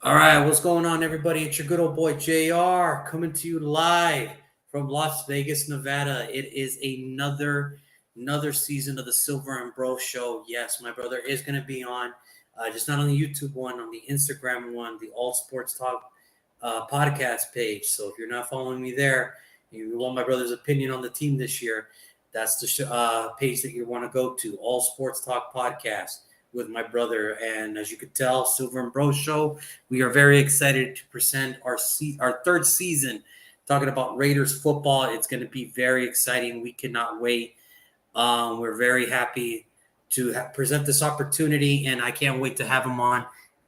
All right, what's going on, everybody? It's your good old boy JR coming to you live from Las Vegas, Nevada. It is another season of the Silver and Bro Show. Yes, my brother is going to be on, just not on the YouTube one, on the Instagram one, the All Sports Talk podcast page. So if you're not following me there, you want my brother's opinion on the team this year, that's the page that you want to go to, All Sports Talk podcast with my brother. And as you could tell, Silver and Bro Show, we are very excited to present our third season talking about Raiders football. It's going to be very exciting. We cannot wait. We're very happy to present this opportunity, and I can't wait to have him on.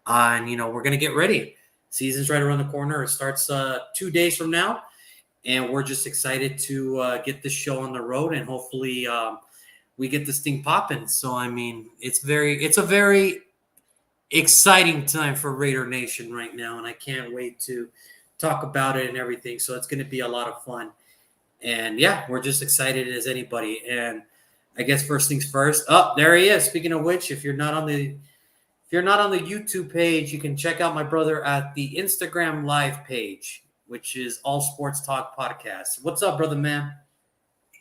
And, we're going to get ready. Season's right around the corner. It starts 2 days from now, and we're just excited to get this show on the road, and hopefully we get this thing popping. So, it's a very exciting time for Raider Nation right now, and I can't wait to talk about it and everything. So it's going to be a lot of fun. And yeah, we're just excited as anybody. And I guess first things first. Oh, there he is. Speaking of which, if you're not on the YouTube page, you can check out my brother at the Instagram live page, which is All Sports Talk Podcast. What's up, brother man?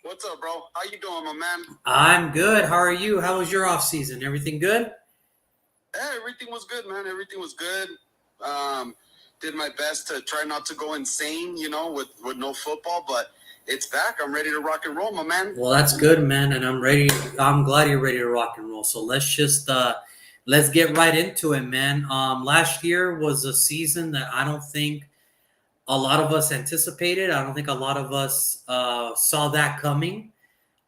What's up, bro? How you doing, my man? I'm good. How are you? How was your off season? Everything good? Yeah, everything was good, man. Everything was good. Did my best to try not to go insane, with no football, but it's back. I'm ready to rock and roll, my man. Well, that's good, man, and I'm ready. I'm glad you're ready to rock and roll. So let's get right into it, man. Last year was a season that I don't think a lot of us anticipated. I don't think a lot of us saw that coming.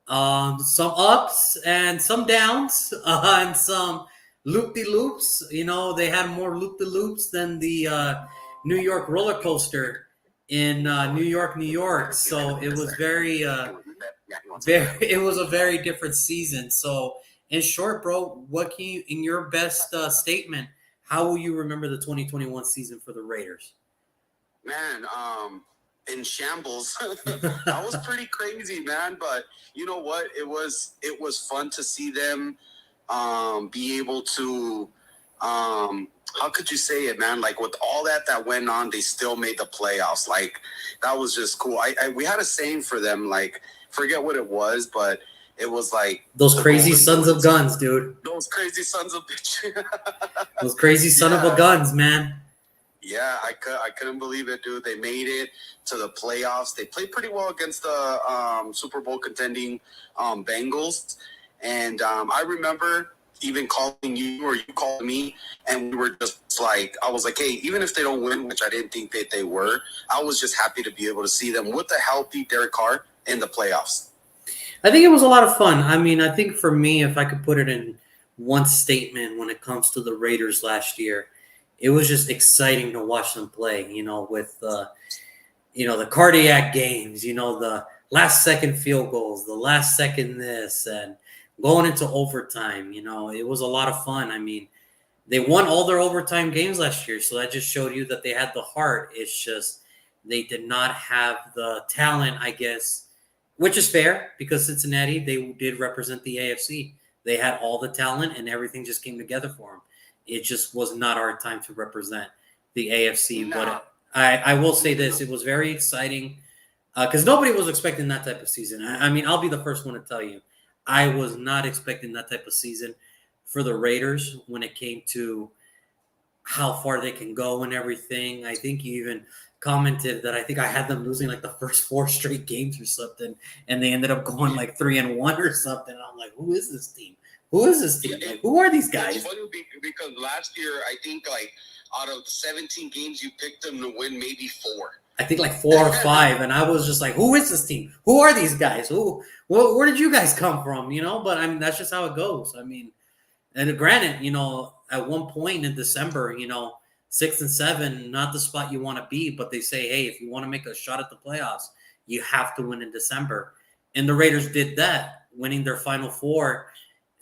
Some ups and some downs, and some loop-de-loops. They had more loop-de-loops than the New York roller coaster in New York, New York. So it was it was a very different season. So in short, bro, what can you, in your best statement, how will you remember the 2021 season for the Raiders? Man, in shambles. That was pretty crazy, man. But you know what? It was fun to see them be able to how could you say it, man? Like with all that went on, they still made the playoffs. Like that was just cool. We had a saying for them, like forget what it was, but it was like those crazy sons of guns, dude. Those crazy sons of bitch. Those crazy son of a guns, man. Yeah, I couldn't believe it, dude. They made it to the playoffs. They played pretty well against the Super Bowl contending Bengals. And I remember even calling you or you called me, and we were just like, I was like, hey, even if they don't win, which I didn't think that they were, I was just happy to be able to see them with a healthy Derek Carr in the playoffs. I think it was a lot of fun. I think for me, if I could put it in one statement when it comes to the Raiders last year, it was just exciting to watch them play, with the cardiac games, the last second field goals, the last second this, and going into overtime. It was a lot of fun. They won all their overtime games last year, so that just showed you that they had the heart. It's just they did not have the talent, I guess, which is fair because Cincinnati, they did represent the AFC. They had all the talent, and everything just came together for them. It just was not our time to represent the AFC. No. But I will say this. It was very exciting because nobody was expecting that type of season. I'll be the first one to tell you. I was not expecting that type of season for the Raiders when it came to how far they can go and everything. I think you even commented that I think I had them losing like the first 4 straight games or something, and they ended up going like 3-1 or something. And I'm like, who is this team? Who is this team? Like, who are these guys? It's funny because last year, I think like out of 17 games, you picked them to win maybe 4. I think like 4 or 5, and I was just like, who is this team? Who are these guys? Where did you guys come from? But that's just how it goes. And granted, at one point in December, 6 and 7, not the spot you want to be, but they say, hey, if you want to make a shot at the playoffs, you have to win in December. And the Raiders did that, winning their final 4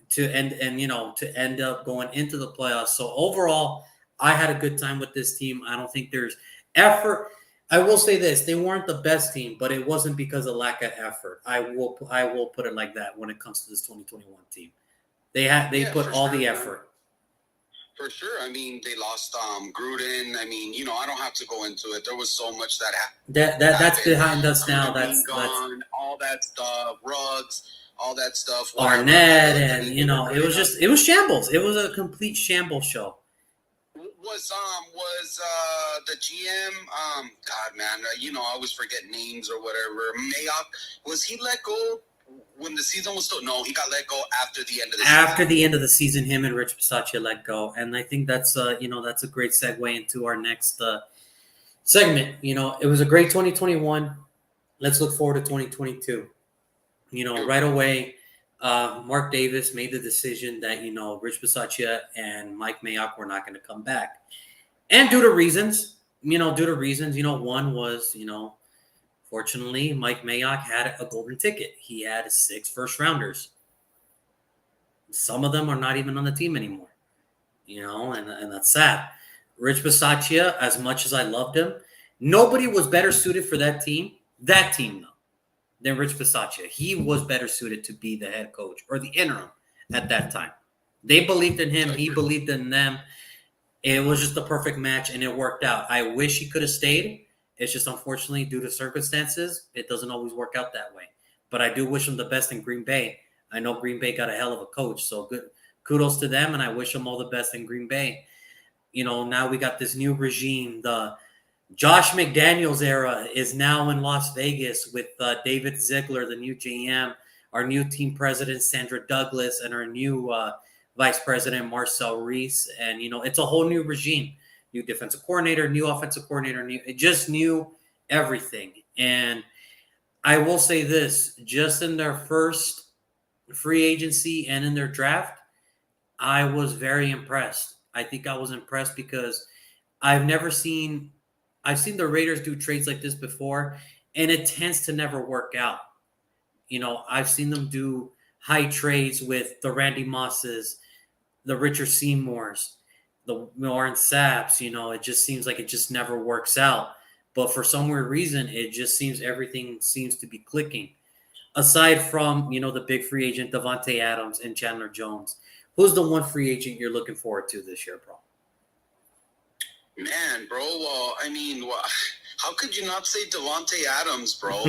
to end up going into the playoffs. So overall, I had a good time with this team. I don't think there's effort. I will say this: they weren't the best team, but it wasn't because of lack of effort. I will put it like that when it comes to this 2021 team. They put all the effort. For sure. I mean, they lost Gruden. I mean, I don't have to go into it. There was so much that That's happened. behind us now. Gruden being gone, all that stuff, Ruggs, all that stuff. Whatever. Arnett, But, and it was shambles. It was a complete shambles show. Was the GM God, man, I always forget names or whatever. Mayock, was he let go when the season was still? No, he got let go after the end of the season. After the end of the season, him and Rich Bisaccia let go, and I think that's that's a great segue into our next segment. It was a great 2021. Let's look forward to 2022. Right away, Mark Davis made the decision that Rich Bisaccia and Mike Mayock were not going to come back, and due to reasons, one was fortunately Mike Mayock had a golden ticket. He had 6 first rounders. Some of them are not even on the team anymore, and that's sad. Rich Bisaccia, as much as I loved him, nobody was better suited for that team though, than Rich Bisaccia. He was better suited to be the head coach or the interim at that time. They believed in him. He believed in them. It was just the perfect match, and it worked out. I wish he could have stayed. It's just unfortunately, due to circumstances, it doesn't always work out that way. But I do wish him the best in Green Bay. I know Green Bay got a hell of a coach, so good. Kudos to them, and I wish them all the best in Green Bay. Now we got this new regime. The Josh McDaniels era is now in Las Vegas with David Ziegler, the new GM, our new team president, Sandra Douglas, and our new vice president, Marcel Reese. And, it's a whole new regime. New defensive coordinator, new offensive coordinator, just new everything. And I will say this, just in their first free agency and in their draft, I was very impressed. I think I was impressed because I've seen the Raiders do trades like this before, and it tends to never work out. I've seen them do high trades with the Randy Mosses, the Richard Seymours, the Warren Sapps. It just seems like it just never works out. But for some weird reason, it just seems everything seems to be clicking. Aside from, the big free agent, Davante Adams and Chandler Jones. Who's the one free agent you're looking forward to this year, bro? Man, bro, how could you not say Davante Adams, bro?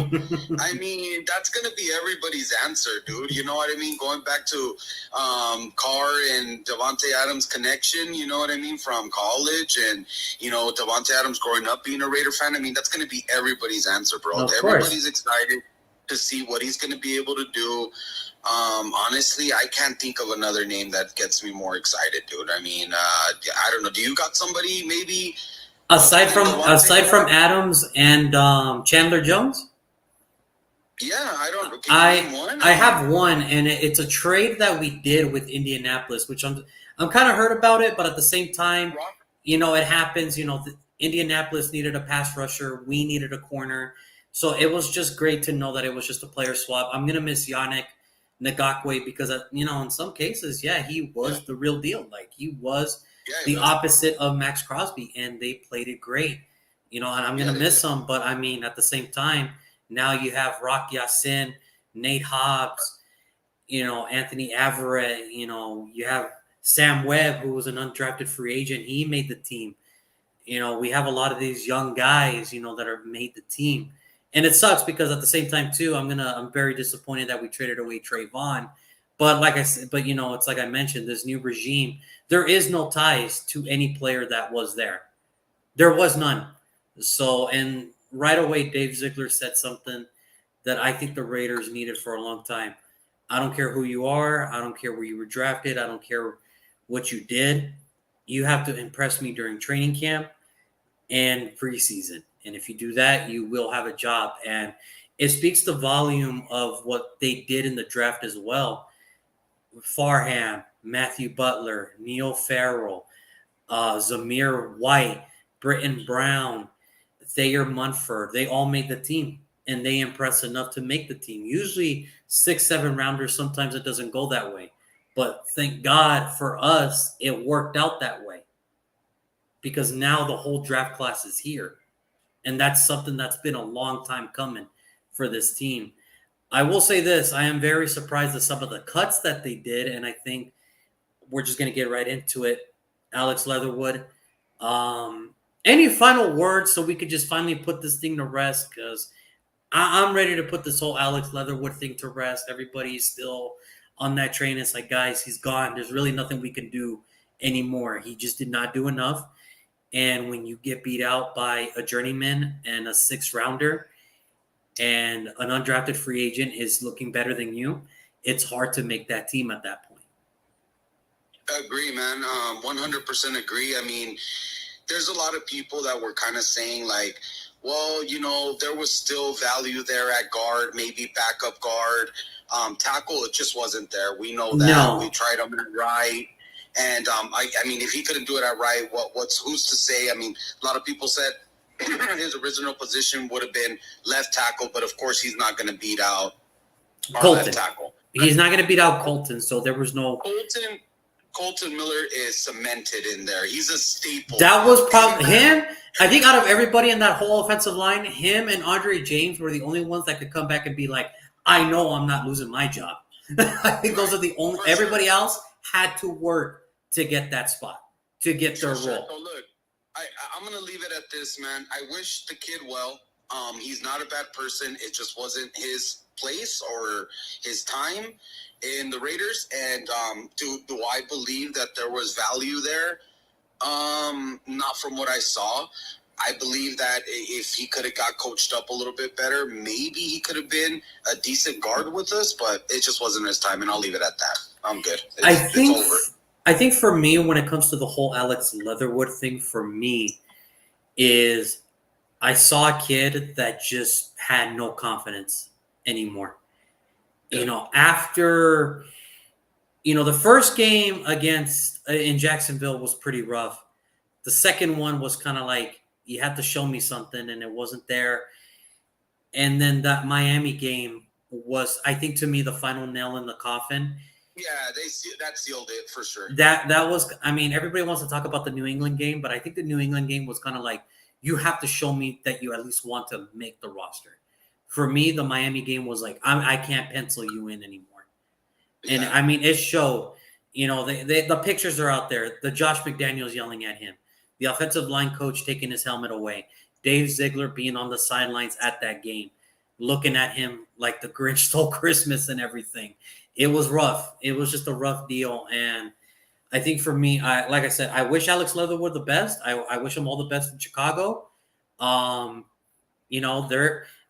I mean, that's going to be everybody's answer, dude. You know what I mean? Going back to Carr and Davante Adams' connection, you know what I mean, from college, and, Davante Adams growing up being a Raider fan. I mean, that's going to be everybody's answer, bro. Everybody's excited to see what he's going to be able to do. Honestly, I can't think of another name that gets me more excited, dude. I mean, I don't know. Do you got somebody maybe aside from Adams and Chandler Jones? Yeah, I don't know. I have one, and it's a trade that we did with Indianapolis, which I'm kind of hurt about it, but at the same time, it happens. Indianapolis needed a pass rusher, we needed a corner, so it was just great to know that it was just a player swap. I'm gonna miss Yannick Ngakoue because in some cases, he was the real deal. Like he was the opposite of Max Crosby, and they played it great. And I'm gonna miss him, but I mean at the same time, now you have Rock Ya-Sin, Nate Hobbs, Anthony Averett. You have Sam Webb, who was an undrafted free agent. He made the team. We have a lot of these young guys, that are made the team. And it sucks because at the same time too, I'm very disappointed that we traded away Trayvon. But like I said, it's like I mentioned, this new regime, there is no ties to any player that was there. There was none. So, and right away, Dave Ziegler said something that I think the Raiders needed for a long time. I don't care who you are. I don't care where you were drafted. I don't care what you did. You have to impress me during training camp and preseason. And if you do that, you will have a job. And it speaks the volume of what they did in the draft as well. Farham, Matthew Butler, Neil Farrell, Zamir White, Britton Brown, Thayer Munford, they all made the team. And they impressed enough to make the team. Usually 6-7 rounders, sometimes it doesn't go that way. But thank God for us, it worked out that way. Because now the whole draft class is here. And that's something that's been a long time coming for this team. I will say this. I am very surprised at some of the cuts that they did. And I think we're just going to get right into it. Alex Leatherwood. Any final words so we could just finally put this thing to rest? Because I'm ready to put this whole Alex Leatherwood thing to rest. Everybody's still on that train. It's like, guys, he's gone. There's really nothing we can do anymore. He just did not do enough. And when you get beat out by a journeyman and a sixth rounder, and an undrafted free agent is looking better than you, it's hard to make that team at that point. Agree, man. 100% agree. I mean, there's a lot of people that were kind of saying like, well, there was still value there at guard, maybe backup guard. Tackle, it just wasn't there. We know that. No. We tried him at right. And I mean, if he couldn't do it at right, who's to say? I mean, a lot of people said his original position would have been left tackle, but of course he's not going to beat out our Colton. left tackle. He's not going to beat out Colton, so there was no. Colton Miller is cemented in there. He's a staple. That was probably him. I think out of everybody in that whole offensive line, him and Andre James were the only ones that could come back and be like, I know I'm not losing my job. I think those are the only. Everybody else had to work to get that spot, to get their role. So look, I'm going to leave it at this, man. I wish the kid well. He's not a bad person. It just wasn't his place or his time in the Raiders. And do I believe that there was value there? Not from what I saw. I believe that if he could have got coached up a little bit better, maybe he could have been a decent guard with us, but it just wasn't his time, and I'll leave it at that. I'm good. It's over. I think for me, when it comes to the whole Alex Leatherwood thing, for me, is I saw a kid that just had no confidence anymore. Yeah. After, the first game in Jacksonville was pretty rough. The second one was kind of like, you had to show me something, and it wasn't there. And then that Miami game was, I think, to me, the final nail in the coffin. Yeah, that sealed it for sure. That was, I mean, everybody wants to talk about the New England game, but I think the New England game was kind of like, you have to show me that you at least want to make the roster. For me, the Miami game was like, I can't pencil you in anymore. And Yeah. I mean, it showed, the pictures are out there. The Josh McDaniels yelling at him, the offensive line coach taking his helmet away, Dave Ziegler being on the sidelines at that game, looking at him like the Grinch stole Christmas and everything. It was rough. It was just a rough deal. And I think for me, like I said, I wish Alex Leatherwood the best. I wish him all the best in Chicago. The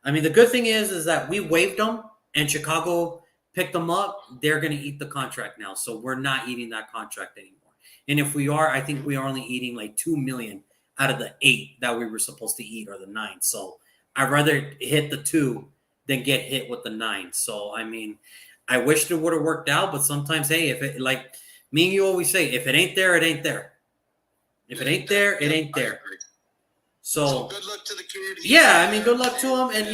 good thing is that we waived him and Chicago picked him up. They're going to eat the contract now. So we're not eating that contract anymore. And if we are, I think we are only eating like $2 million out of the 8 that we were supposed to eat, or the 9. So I'd rather hit the 2 than get hit with the 9. So, I mean, I wish it would have worked out, but sometimes, hey, if it, like me and you always say, if it ain't there, it ain't there. If it ain't there, it ain't there. So good luck to the kid. Yeah, I mean, good luck to him, and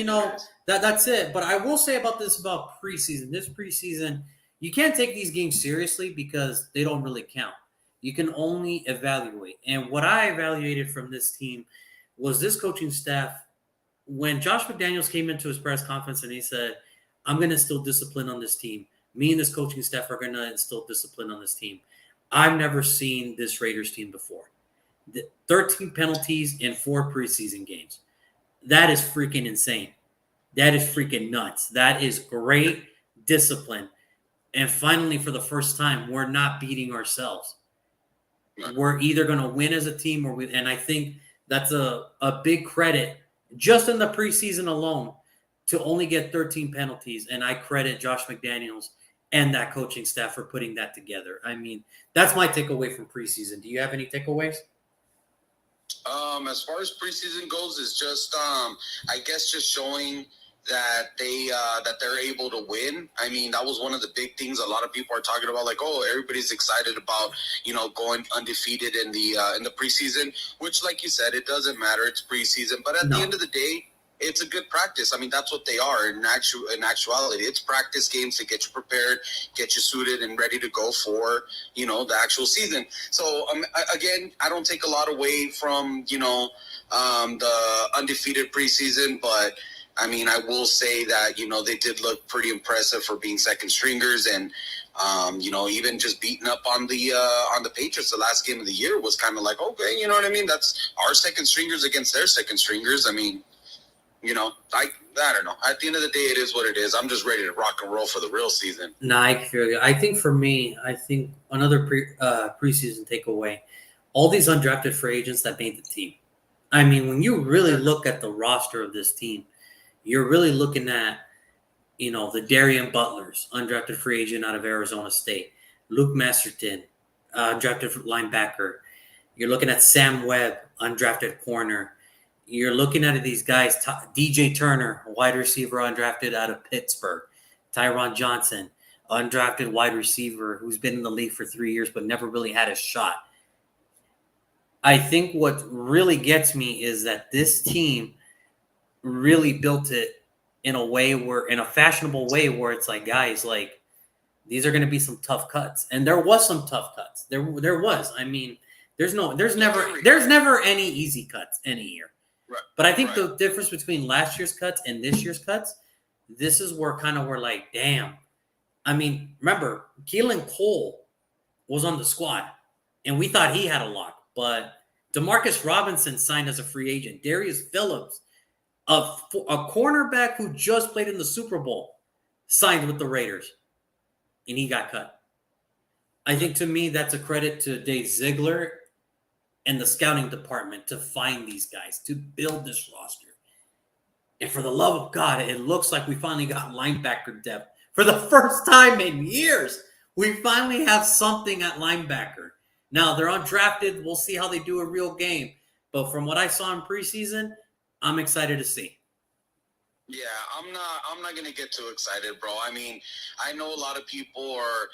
that's it. But I will say about preseason. This preseason, you can't take these games seriously because they don't really count. You can only evaluate. And what I evaluated from this team was this coaching staff. When Josh McDaniels came into his press conference and he said, I'm going to instill discipline on this team. Me and this coaching staff are going to instill discipline on this team. I've never seen this Raiders team before. 13 penalties in 4 preseason games. That is freaking insane. That is freaking nuts. That is great discipline. And finally, for the first time, we're not beating ourselves. We're either going to win as a team and I think that's a big credit just in the preseason alone to only get 13 penalties. And I credit Josh McDaniels and that coaching staff for putting that together. I mean, that's my takeaway from preseason. Do you have any takeaways? As far as preseason goes, it's just I guess just showing that they're able to win. I mean, that was one of the big things a lot of people are talking about, like, oh, everybody's excited about, going undefeated in the preseason, which, like you said, it doesn't matter. It's preseason. But at the end of the day, it's a good practice. I mean, that's what they are in actuality. It's practice games to get you prepared, get you suited and ready to go for, the actual season. So, again, I don't take a lot away from, the undefeated preseason, but I mean, I will say that, they did look pretty impressive for being second stringers, and, even just beating up on the Patriots the last game of the year was kind of like, okay, you know what I mean? That's our second stringers against their second stringers. I mean, I don't know. At the end of the day, it is what it is. I'm just ready to rock and roll for the real season. Nah, I feel you. I think for me, another preseason takeaway, all these undrafted free agents that made the team. I mean, when you really look at the roster of this team, you're really looking at, the Darian Butlers, undrafted free agent out of Arizona State, Luke Masterton, undrafted linebacker. You're looking at Sam Webb, undrafted corner. You're looking at these guys, DJ Turner, wide receiver, undrafted out of Pittsburgh. Tyron Johnson, undrafted wide receiver who's been in the league for 3 years but never really had a shot. I think what really gets me is that this team really built it in a fashionable way where it's like, guys, like, these are going to be some tough cuts. And there was some tough cuts. There was. I mean, there's never any easy cuts any year. Right. But I think the difference between last year's cuts and this year's cuts, this is where kind of we're like, damn. I mean, remember, Keelan Cole was on the squad, and we thought he had a lock. But Demarcus Robinson signed as a free agent. Darius Phillips, a cornerback who just played in the Super Bowl, signed with the Raiders, and he got cut. I think, to me, that's a credit to Dave Ziegler and the scouting department to find these guys, to build this roster. And for the love of God, it looks like we finally got linebacker depth. For the first time in years, we finally have something at linebacker. Now, they're undrafted. We'll see how they do a real game. But from what I saw in preseason, I'm excited to see. Yeah, I'm not gonna get too excited, bro. I mean, I know a lot of people are,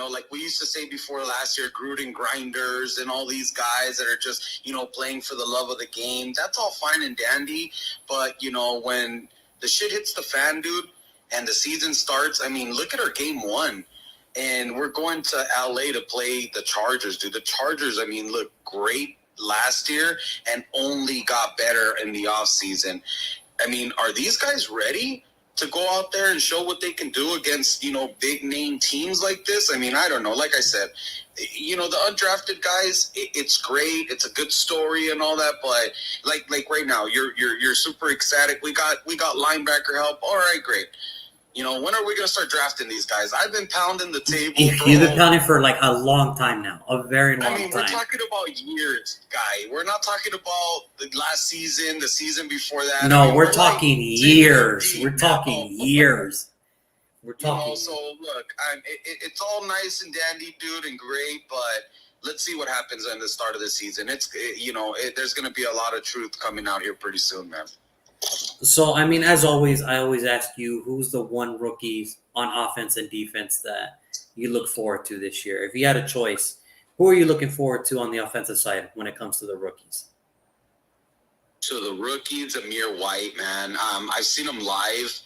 like we used to say before last year, Gruden grinders and all these guys that are just, playing for the love of the game. That's all fine and dandy, but when the shit hits the fan, dude, and the season starts, I mean, look at our game one. And we're going to LA to play the Chargers, dude. The Chargers, I mean, look great last year and only got better in the offseason. I mean, are these guys ready to go out there and show what they can do against, big name teams like this? I mean, I don't know. Like I said, the undrafted guys, it's great. It's a good story and all that. But like right now, you're super ecstatic. We got linebacker help. All right, great. When are we going to start drafting these guys? I've been pounding the table. You've been pounding for like a long time now, a very long time. I mean, we're talking about years, guy. We're not talking about the last season, the season before that. No, I mean, we're talking years. We're talking years. We're talking. So look, it's all nice and dandy, dude, and great, but let's see what happens in the start of the season. There's going to be a lot of truth coming out here pretty soon, man. So, I mean, as always, I always ask you, who's the one rookies on offense and defense that you look forward to this year? If you had a choice, who are you looking forward to on the offensive side when it comes to the rookies? So the rookies, Amir White, man. I've seen him live.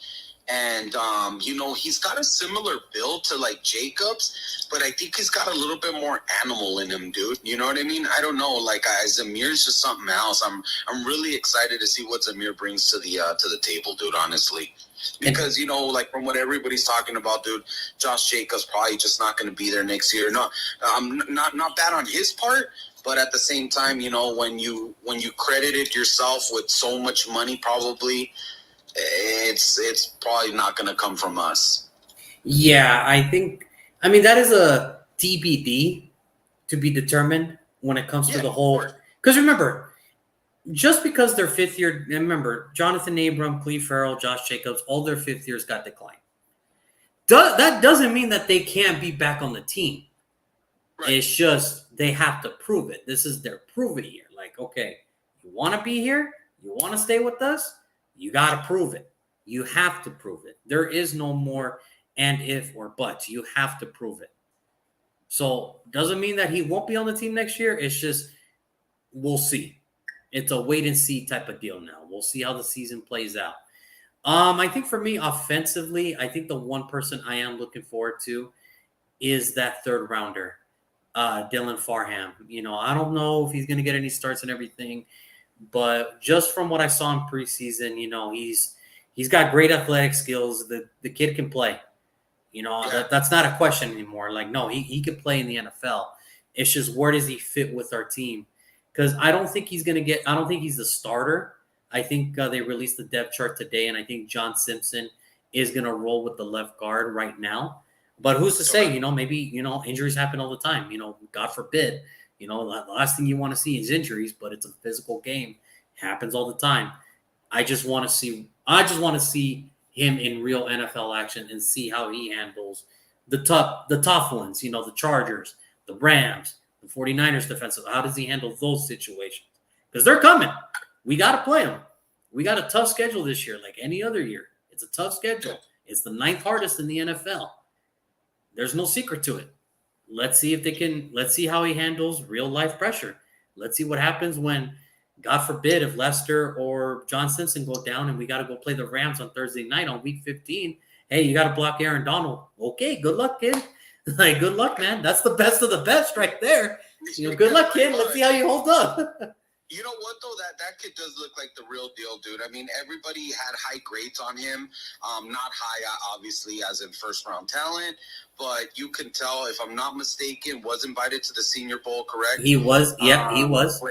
And, he's got a similar build to, like, Jacobs, but I think he's got a little bit more animal in him, dude. You know what I mean? I don't know. Like, Zamir's just something else. I'm really excited to see what Zamir brings to the table, dude, honestly. Because, like, from what everybody's talking about, dude, Josh Jacobs probably just not going to be there next year. No, not bad on his part. But at the same time, when you credited yourself with so much money, probably – it's probably not going to come from us. Yeah, I mean, that is a TBD to be determined when it comes to the whole. Because remember, just because they're fifth year, remember, Jonathan Abram, Cleve Farrell, Josh Jacobs, all their fifth years got declined. That doesn't mean that they can't be back on the team. Right. It's just they have to prove it. This is their prove it year. Like, okay, you want to be here? You want to stay with us? You got to prove it. You have to prove it. There is no more and if or buts. You have to prove it. So doesn't mean that he won't be on the team next year. It's just we'll see. It's a wait and see type of deal now. We'll see how the season plays out. I think for me, offensively, I think the one person I am looking forward to is that third rounder, Dylan Farham. I don't know if he's going to get any starts and everything. But just from what I saw in preseason, He's got great athletic skills. The kid can play. That's not a question anymore. Like, no, he could play in the NFL. It's just where does he fit with our team? Because I don't think he's the starter. I think they released the depth chart today, and I think John Simpson is going to roll with the left guard right now. But who's to say, maybe, injuries happen all the time. God forbid, the last thing you want to see is injuries, but it's a physical game. It happens all the time. I just want to see him in real NFL action and see how he handles the tough ones, the Chargers, the Rams, the 49ers defensive. How does he handle those situations? Because they're coming. We got to play them. We got a tough schedule this year, like any other year. It's a tough schedule. It's the 9th hardest in the NFL. There's no secret to it. Let's see how he handles real life pressure. Let's see what happens when, God forbid, if Lester or John Simpson go down and we got to go play the Rams on Thursday night on week 15. Hey, you got to block Aaron Donald. Okay, good luck, kid. Like, good luck, man. That's the best of the best right there. Good luck, kid. Let's see how you hold up. You know what, though? That kid does look like the real deal, dude. I mean, everybody had high grades on him. Not high, obviously, as in first-round talent. But you can tell, if I'm not mistaken, was invited to the Senior Bowl, correct? He was. Yeah, he was.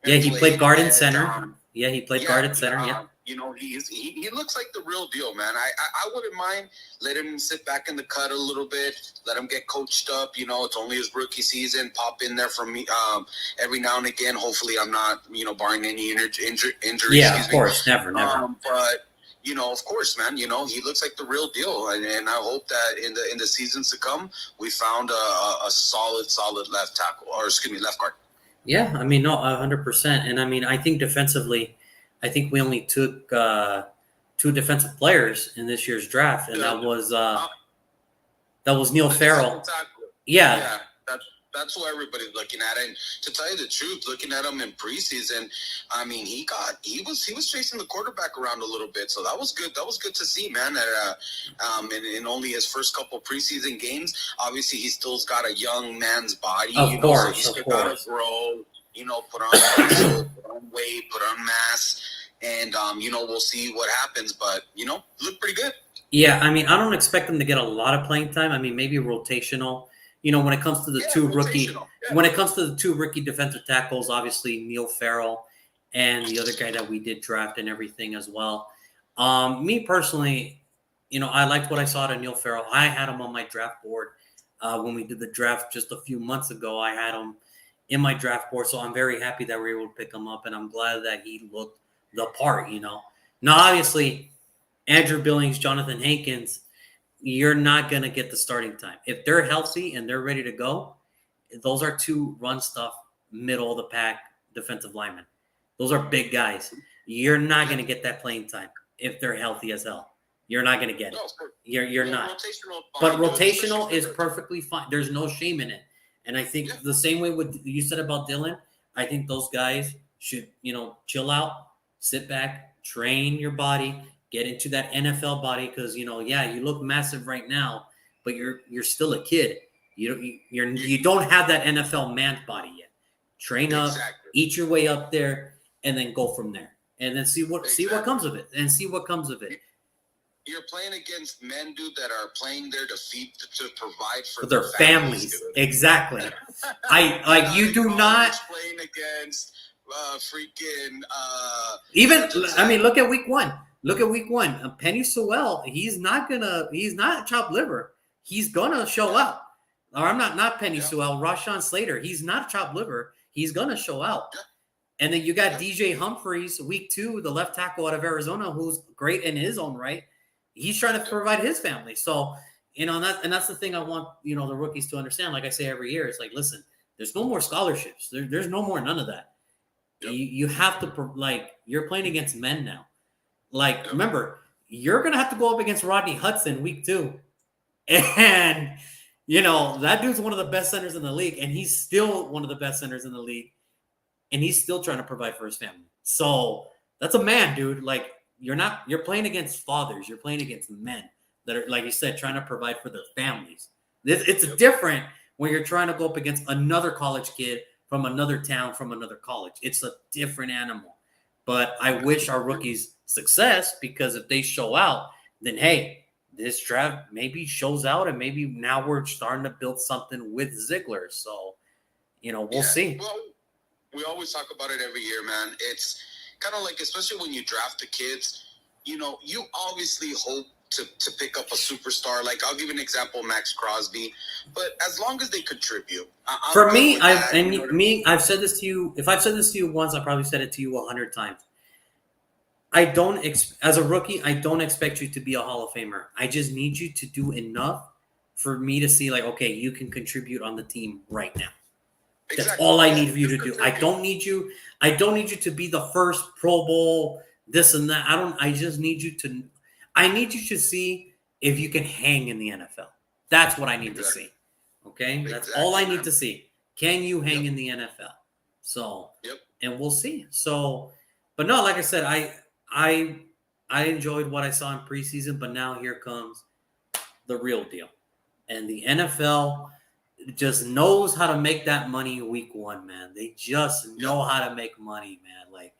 He played guard and center. He played guard and center, He looks like the real deal, man. I wouldn't mind let him sit back in the cut a little bit, let him get coached up. It's only his rookie season. Pop in there for me every now and again. Hopefully, I'm not barring any injuries. Yeah, of course, never. But of course, man. He looks like the real deal, and I hope that in the seasons to come, we found a solid left tackle, or left guard. Yeah, I mean, no, 100%. And I mean, I think defensively, we only took 2 defensive players in this year's draft, and that was Neil Farrell. Yeah. That's who everybody's looking at. And to tell you the truth, looking at him in preseason, I mean, he was chasing the quarterback around a little bit, so that was good. That was good to see, man. That in only his first couple preseason games, obviously he still's got a young man's body. Of course, so he's still got to grow. Put on muscle, put on weight, put on mass, and we'll see what happens. But look pretty good. Yeah, I mean, I don't expect him to get a lot of playing time. I mean, maybe rotational. When it comes to the two rookie defensive tackles, obviously Neil Farrell and the other guy that we did draft and everything as well. Me personally, I liked what I saw to Neil Farrell. I had him on my draft board when we did the draft just a few months ago. I had him in my draft board, so I'm very happy that we were able to pick him up, and I'm glad that he looked the part. Now, obviously, Andrew Billings, Jonathan Hankins, you're not going to get the starting time. If they're healthy and they're ready to go, those are 2 run stuff, middle of the pack defensive linemen. Those are big guys. You're not going to get that playing time if they're healthy as hell. You're not going to get it. You're not. But rotational is perfectly fine. There's no shame in it. And I think the same way what you said about Dylan, I think those guys should, chill out, sit back, train your body, get into that NFL body, because you look massive right now, but you're still a kid. You don't have that NFL man body yet. Train up, eat your way up there, and then go from there, and then see what comes of it, You're playing against men, dude, that are playing there to provide for their families. Exactly. You do not playing against look at week 1. Look at week 1. Penny Sewell, he's not chopped liver. He's gonna show up. Or I'm not Penny Sewell, Rashawn Slater. He's not chopped liver. He's gonna show out. Yeah. And then you got DJ Humphries, week 2, the left tackle out of Arizona, who's great in his own right. He's trying to provide his family. So, that's the thing I want, the rookies to understand. Like I say every year, it's like, listen, there's no more scholarships. There's no more none of that. Yep. You have to, you're playing against men now. Remember, you're going to have to go up against Rodney Hudson week 2. And, that dude's one of the best centers in the league. And he's still one of the best centers in the league. And he's still trying to provide for his family. So that's a man, dude. You're playing against fathers. You're playing against men that are, like you said, trying to provide for their families. It's different when you're trying to go up against another college kid from another town, from another college. It's a different animal. But I wish our rookies success, because if they show out, then hey, this draft maybe shows out, and maybe now we're starting to build something with Ziegler. So, we'll see. Well, we always talk about it every year, man. It's kind of like, especially when you draft the kids, you obviously hope to pick up a superstar. Like, I'll give you an example, Max Crosby. But as long as they contribute. For me, I've said this to you. If I've said this to you once, I probably said it to you 100 times. As a rookie, I don't expect you to be a Hall of Famer. I just need you to do enough for me to see, like, okay, you can contribute on the team right now. That's all I need for you to do. I don't need you to be the first Pro Bowl, this and that. I need you to see if you can hang in the NFL. That's what I need to see. Okay? That's all I need to see. Can you hang in the NFL? So, and we'll see. So, but no, like I said, I enjoyed what I saw in preseason, but now here comes the real deal. And the NFL just knows how to make that money week one, man. They just know how to make money, man. Like,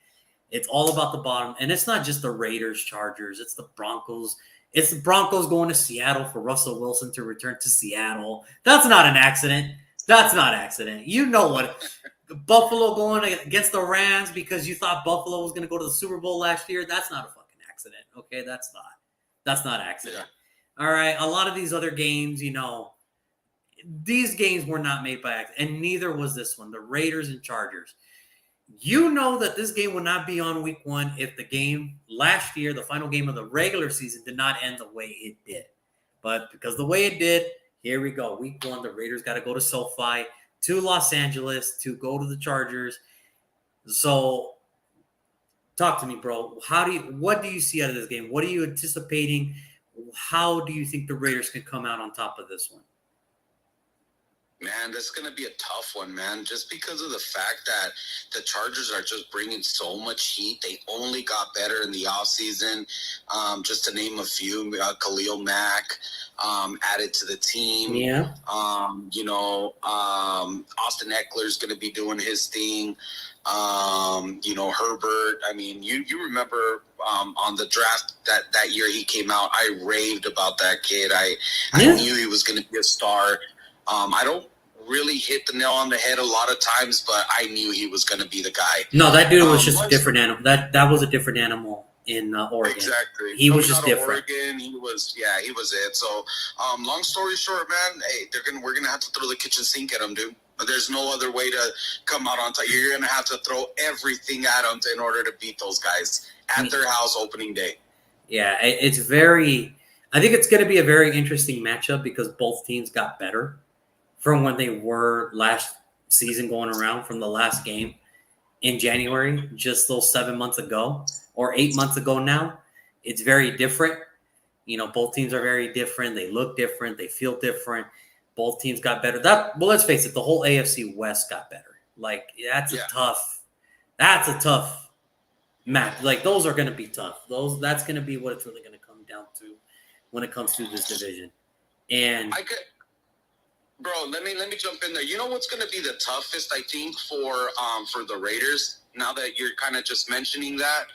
it's all about the bottom. And it's not just the Raiders, Chargers. It's the Broncos. It's the Broncos going to Seattle for Russell Wilson to return to Seattle. That's not an accident. You know what? Buffalo going against the Rams because you thought Buffalo was going to go to the Super Bowl last year. That's not a fucking accident. Okay, that's not accident. Yeah. All right, a lot of these other games, these games were not made by accident, and neither was this one. The Raiders and Chargers. You know that this game would not be on week one if the game last year, the final game of the regular season, did not end the way it did. But because the way it did, here we go. Week one, the Raiders got to go to SoFi, to Los Angeles, to go to the Chargers. So talk to me, bro. What do you see out of this game? What are you anticipating? How do you think the Raiders can come out on top of this one? Man, this is going to be a tough one, man, just because of the fact that the Chargers are just bringing so much heat. They only got better in the offseason. Just to name a few, Khalil Mack added to the team. Yeah. Austin Eckler's going to be doing his thing. Herbert. I mean, you remember on the draft that year he came out, I raved about that kid. I knew he was going to be a star. I don't really hit the nail on the head a lot of times, but I knew he was going to be the guy. No, that dude was just a different animal. That was a different animal in Oregon. Exactly. He was just different. Oregon, he was it. So, long story short, man, hey, we're gonna have to throw the kitchen sink at him, dude. There's no other way to come out on top. You're gonna have to throw everything at them in order to beat those guys at their house opening day. Yeah, it's very. I think it's going to be a very interesting matchup because both teams got better from when they were last season going around from the last game in January, just those 7 months ago or 8 months ago now. It's very different. Both teams are very different. They look different. They feel different. Both teams got better. Let's face it, the whole AFC West got better. Like, that's a tough match. Like, those are going to be tough. That's going to be what it's really going to come down to when it comes to this division. And bro, let me jump in there. You know what's going to be the toughest, I think, for the Raiders, now that you're kind of just mentioning that?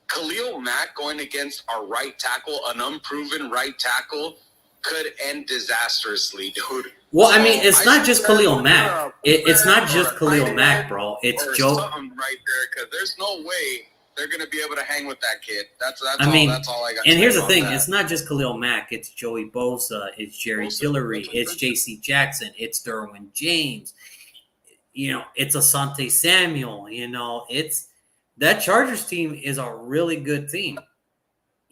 Khalil Mack going against our right tackle, an unproven right tackle, could end disastrously, dude. Well, I mean, it's not just Khalil Mack. It's not just Khalil Mack, bro. It's Joe. Something right there, because there's no way they're going to be able to hang with that kid. That's all I got. And here's the thing: it's not just Khalil Mack. It's Joey Bosa. It's Jerry Tillery. It's J.C. Jackson. It's Derwin James. It's Asante Samuel. It's that Chargers team is a really good team.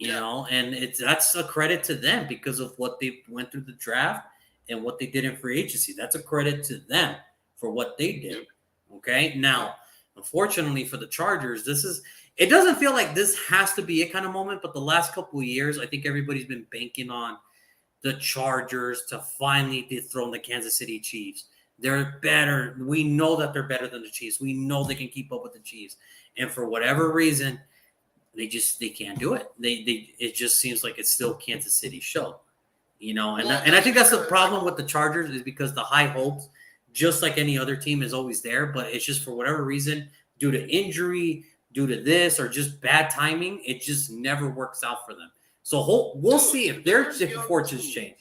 And that's a credit to them because of what they went through the draft and what they did in free agency. That's a credit to them for what they did. Okay. Now, unfortunately for the Chargers, it doesn't feel like this has to be a kind of moment, but the last couple of years, I think everybody's been banking on the Chargers to finally dethrone the Kansas City Chiefs. They're better. We know that they're better than the Chiefs. We know they can keep up with the Chiefs. And for whatever reason, they can't do it. It just seems like it's still Kansas City's show, and I think that's the problem with the Chargers is because the high hopes, just like any other team, is always there, but it's just for whatever reason, due to injury, due to this or just bad timing, it just never works out for them. So we'll see if their fortunes change.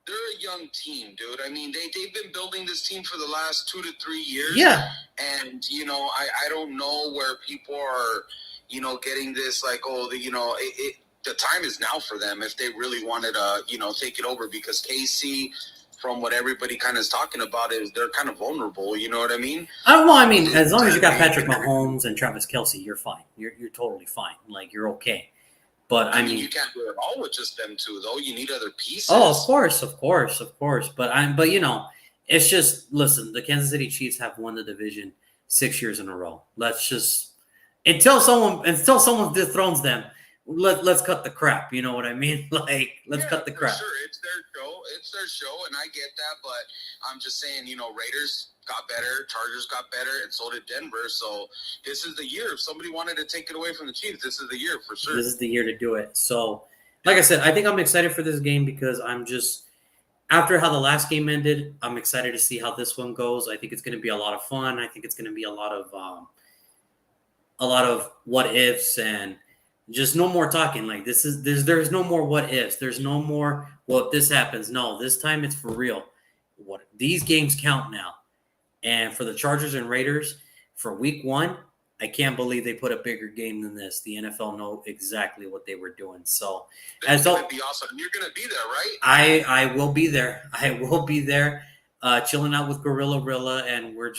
They're a young team, dude. I mean, they've been building this team for the last 2 to 3 years. Yeah. And, I don't know where people are, getting this like, the time is now for them if they really wanted to, take it over, because KC, from what everybody kind of is talking about, is they're kind of vulnerable. You know what I mean? As long as you got Patrick Mahomes and Travis Kelce, you're fine. You're totally fine. Like, you're okay. But I mean, you can't do it all with just them two, though. You need other pieces. Oh, of course. But it's just, listen. The Kansas City Chiefs have won the division 6 years in a row. Let's just until someone dethrones them, let's cut the crap. You know what I mean? Like, let's cut the crap. Sure, it's their show, and I get that. But I'm just saying, Raiders got better, Chargers got better, and so did Denver. So this is the year. If somebody wanted to take it away from the Chiefs, this is the year for sure. This is the year to do it. So, like I said, I think I'm excited for this game because I'm just, after how the last game ended, I'm excited to see how this one goes. I think it's going to be a lot of fun. I think it's going to be a lot of what ifs and just no more talking. Like, there's no more what ifs. There's no more, well, if this happens. No, this time it's for real. These games count now. And for the Chargers and Raiders, for week 1, I can't believe they put a bigger game than this. The NFL know exactly what they were doing. So it's going to be awesome. You're going to be there, right? I will be there. I will be there, chilling out with Gorilla Rilla, and we're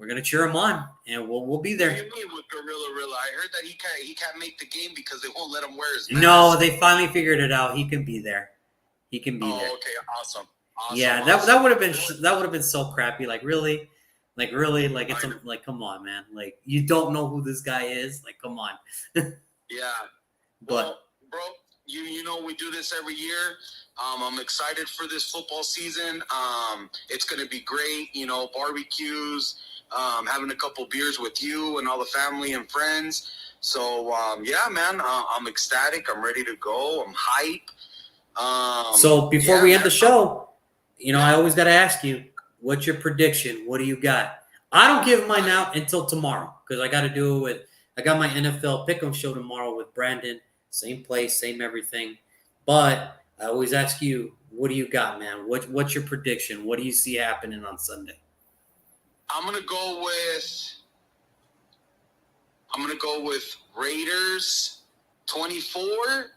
gonna cheer him on, and we'll be there. What do you mean with Gorilla Rilla? I heard that he can't make the game because they won't let him wear his mask. No, they finally figured it out. He can be there. He can be there. Okay, awesome. Yeah, that would have been so crappy. Like, really, it's like, come on, man. Like, you don't know who this guy is. Like, come on. Yeah, but bro, you know we do this every year. I'm excited for this football season. It's gonna be great. Barbecues, having a couple beers with you and all the family and friends. So yeah, man, I'm ecstatic. I'm ready to go. I'm hype. So before we end the show, I always got to ask you, what's your prediction? What do you got? I don't give mine out until tomorrow because I got to do it with, I got my NFL Pick'em show tomorrow with Brandon. Same place, same everything. But I always ask you, what do you got, man? What's your prediction? What do you see happening on Sunday? I'm gonna go with Raiders 24,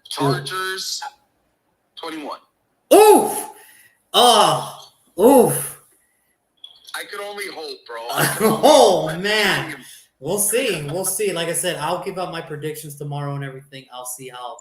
Chargers 21. Oof! Oh, oof! I could only hope, bro. Oh man, we'll see. Like I said, I'll give out my predictions tomorrow and everything. I'll see how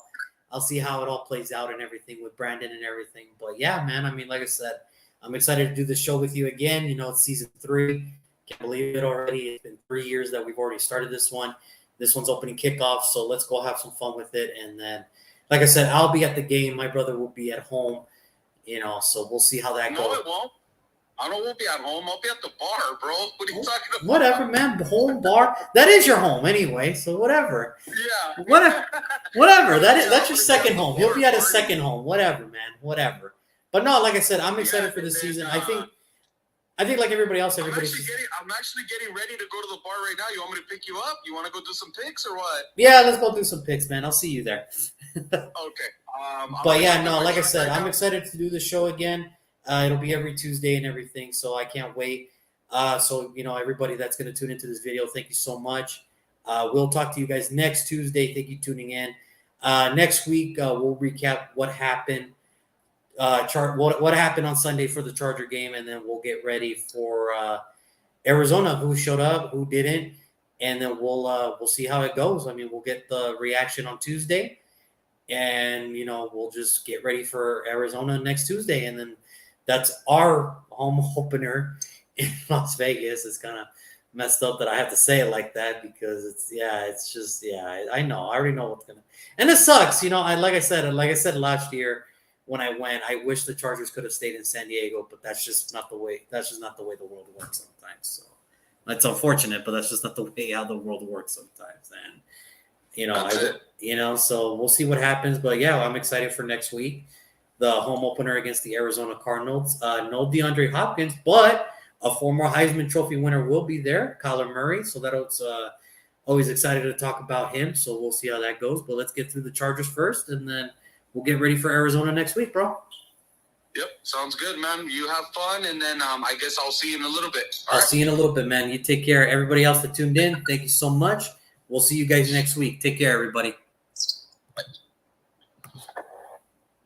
it all plays out and everything with Brandon and everything. But yeah, man, I mean, like I said, I'm excited to do the show with you again. It's season 3. Can't believe it already. It's been 3 years that we've already started this one. This one's opening kickoff, so let's go have some fun with it. And then, like I said, I'll be at the game. My brother will be at home. So we'll see how that goes. No, it won't. I won't be at home. I'll be at the bar, bro. What are you talking about? Whatever, man. Home bar. That is your home anyway. So whatever. Yeah. Whatever. That's your second home. You'll be at a second home. Whatever, man. Whatever. But no, like I said, I'm excited for this season. I think like everybody else, I'm actually getting ready to go to the bar right now. You want me to pick you up? You want to go do some picks or what? Yeah, let's go do some picks, man. I'll see you there. Okay. But yeah, no, like I said, I'm excited to do the show again. It'll be every Tuesday and everything, so I can't wait. So, everybody that's going to tune into this video, thank you so much. We'll talk to you guys next Tuesday. Thank you for tuning in. Next week, we'll recap what happened. What happened on Sunday for the Charger game, and then we'll get ready for Arizona, who showed up, who didn't, and then we'll see how it goes. I mean, we'll get the reaction on Tuesday, and we'll just get ready for Arizona next Tuesday, and then that's our home opener in Las Vegas. It's kind of messed up that I have to say it like that because I know, I already know what's gonna, and it sucks. Like I said last year. When I went, I wish the Chargers could have stayed in San Diego, but that's just not the way. That's just not the way the world works sometimes. So that's unfortunate, but that's just not the way how the world works sometimes. And so we'll see what happens. But yeah, I'm excited for next week, the home opener against the Arizona Cardinals. No DeAndre Hopkins, but a former Heisman Trophy winner will be there, Kyler Murray. So Always excited to talk about him, so we'll see how that goes. But let's get through the Chargers first, and then we'll get ready for Arizona next week, bro. Yep, sounds good, man. You have fun, and then I guess I'll see you in a little bit. I'll see you in a little bit, man. You take care. Everybody else that tuned in, thank you so much. We'll see you guys next week. Take care, everybody.